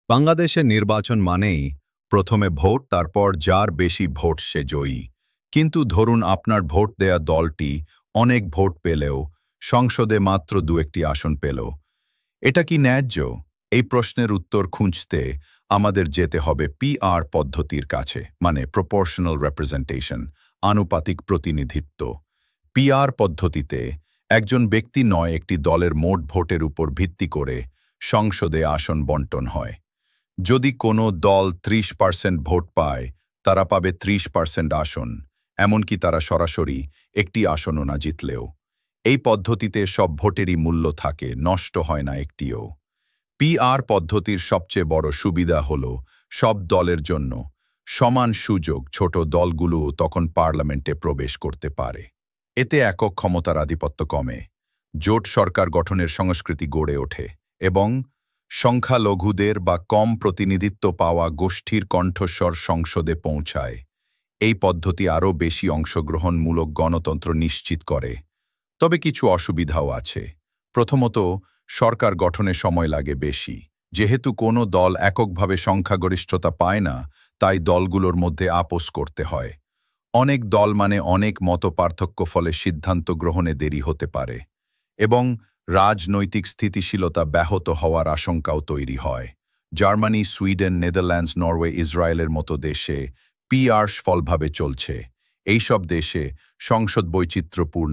বাংলাদেশের নির্বাচন মানেই প্রথমে ভোট, তারপর যার বেশি ভোট সে জয়ী। কিন্তু ধরুন আপনার ভোট দেয়া দলটি অনেক ভোট পেলেও সংসদে মাত্র দু-একটি আসন পেল। এটা কি ন্যায্য? এই প্রশ্নের উত্তর খুঁজতে আমাদের যেতে হবে পিআর পদ্ধতির কাছে, মানে প্রপোর্শনাল রিপ্রেজেন্টেশন, আনুপাতিক প্রতিনিধিত্ব। পিআর পদ্ধতিতে একজন ব্যক্তি নয়, একটি দলের মোট ভোটের উপর ভিত্তি করে সংসদে আসন বণ্টন হয়। যদি কোনো দল 30% ভোট পায়, তারা পাবে 30% আসন, এমনকি তারা সরাসরি একটি আসনও না জিতলেও। এই পদ্ধতিতে সব ভোটেরই মূল্য থাকে, নষ্ট হয় না একটিও। পিআর পদ্ধতির সবচেয়ে বড় সুবিধা হল সব দলের জন্য সমান সুযোগ। ছোট দলগুলোও তখন পার্লামেন্টে প্রবেশ করতে পারে। এতে একক ক্ষমতার আধিপত্য কমে, জোট সরকার গঠনের সংস্কৃতি গড়ে ওঠে এবং সংখ্যালঘুদের বা কম প্রতিনিধিত্ব পাওয়া গোষ্ঠীর কণ্ঠস্বর সংসদে পৌঁছায়। এই পদ্ধতি আরও বেশি অংশগ্রহণমূলক গণতন্ত্র নিশ্চিত করে। তবে কিছু অসুবিধাও আছে। প্রথমত, সরকার গঠনে সময় লাগে বেশি। যেহেতু কোনো দল এককভাবে সংখ্যাগরিষ্ঠতা পায় না, তাই দলগুলোর মধ্যে আপোস করতে হয়। অনেক দল মানে অনেক মতপার্থক্য, ফলে সিদ্ধান্ত গ্রহণে দেরি হতে পারে এবং রাজনৈতিক স্থিতিশীলতা ব্যাহত হওয়ার আশঙ্কাও তৈরি হয়। জার্মানি, সুইডেন, নেদারল্যান্ডস, নরওয়ে, ইসরায়েলের মতো দেশে পিআর সফলভাবে চলছে। এইসব দেশে সংসদ বৈচিত্র্যপূর্ণ।